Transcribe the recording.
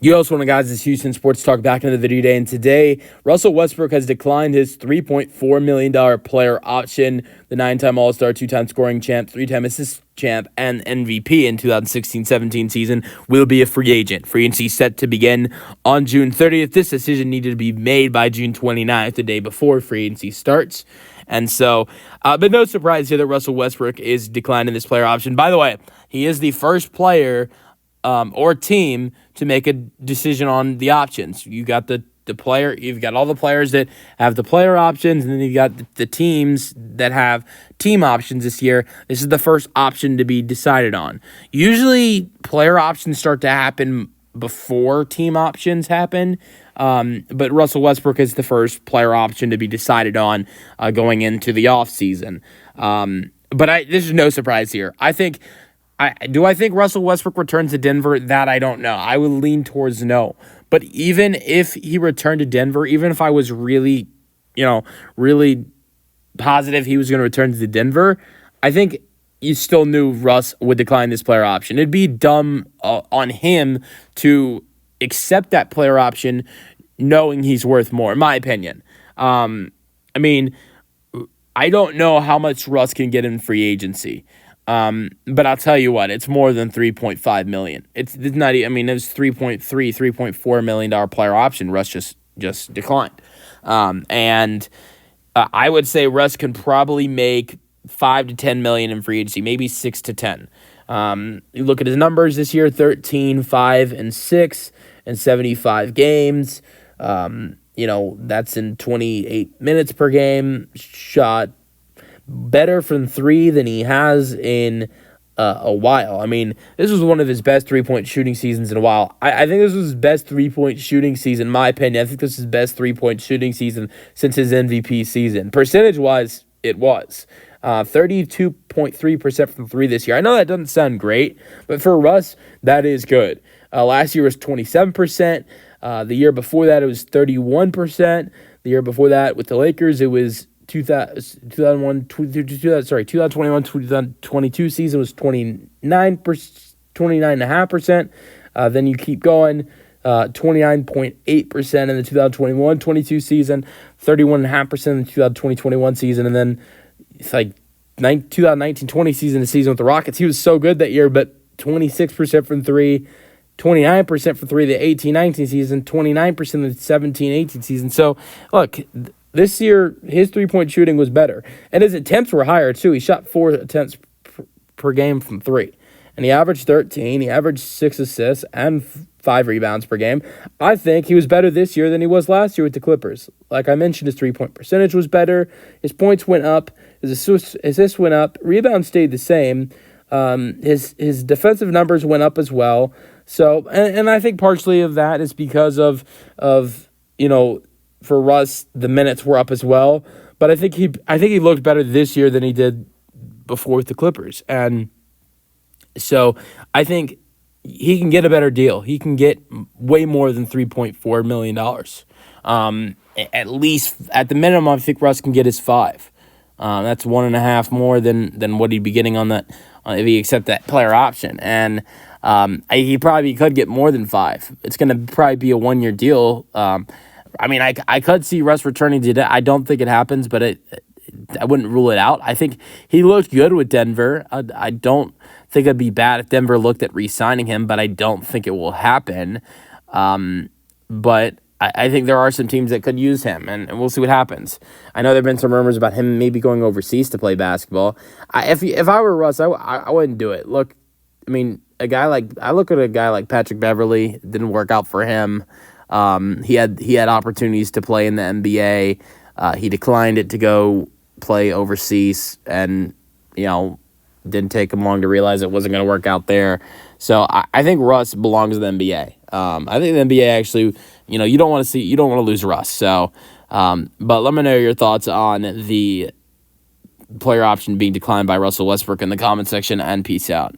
Yo, what's going on, guys? It's Houston Sports Talk back into the video today. And today, Russell Westbrook has declined his $3.4 million player option. The 9-time All-Star, 2-time scoring champ, 3-time assist champ, and MVP in 2016-17 season will be a free agent. Free agency set to begin on June 30th. This decision needed to be made by June 29th, the day before free agency starts. And so, but no surprise here that Russell Westbrook is declining this player option. By the way, he is the first player or team to make a decision on the options. You got the player, you've got all the players that have the player options, and then you've got the teams that have team options this year. This is the first option to be decided on. Usually, player options start to happen before team options happen, but Russell Westbrook is the first player option to be decided on going into the offseason. But this is no surprise here. I think Russell Westbrook returns to Denver? That I don't know. I would lean towards no. But even if he returned to Denver, even if I was really positive he was going to return to Denver, I think you still knew Russ would decline this player option. It'd be dumb on him to accept that player option knowing he's worth more, in my opinion. I don't know how much Russ can get in free agency. But I'll tell you what, it's more than $3.5 million. It's not. It was $3.4 million player option. Russ just declined. And I would say Russ can probably make $5 to $10 million in free agency, maybe 6 to 10. You look at his numbers this year: 13, 5, and 6, and 75 games. That's in 28 minutes per game. Shot better from three than he has in a while. This was one of his best three-point shooting seasons in a while. I think this was his best three-point shooting season, in my opinion. I think this is his best three-point shooting season since his MVP season. Percentage-wise, it was. 32.3% from three this year. I know that doesn't sound great, but for Russ, that is good. Last year was 27%. The year before that, it was 31%. The year before that, with the Lakers, it was 2021-2022 season was 29.5%. Then you keep going, 29.8% in the 2021-22 season, 31.5% in the 2020-21 season, and then it's like 2019-20 season, the season with the Rockets. He was so good that year, but 26% from three, 29% from three the 18-19 season, 29% in the 17-18 season. So, look, this year, his three-point shooting was better. And his attempts were higher, too. He shot 4 attempts per game from three. And he averaged 13. He averaged 6 assists and 5 rebounds per game. I think he was better this year than he was last year with the Clippers. Like I mentioned, his three-point percentage was better. His points went up. His assists went up. Rebounds stayed the same. His defensive numbers went up as well. So, and I think partially of that is because of for Russ, the minutes were up as well, but I think he looked better this year than he did before with the Clippers, and so I think he can get a better deal. He can get way more than $3.4 million. At least at the minimum, I think Russ can get his 5. That's 1.5 more than what he'd be getting on that if he accept that player option, and he probably could get more than 5. It's going to probably be a 1-year deal. I could see Russ returning to that. I don't think it happens, but I wouldn't rule it out. I think he looked good with Denver. I don't think it'd be bad if Denver looked at re-signing him, but I don't think it will happen. But I think there are some teams that could use him, and we'll see what happens. I know there have been some rumors about him maybe going overseas to play basketball. If I were Russ, I wouldn't do it. Look, I look at a guy like Patrick Beverley. It didn't work out for him. He had opportunities to play in the NBA. He declined it to go play overseas, and didn't take him long to realize it wasn't going to work out there. So I think Russ belongs to the NBA. I think the NBA actually, you don't want to lose Russ. So, but let me know your thoughts on the player option being declined by Russell Westbrook in the comment section, and peace out.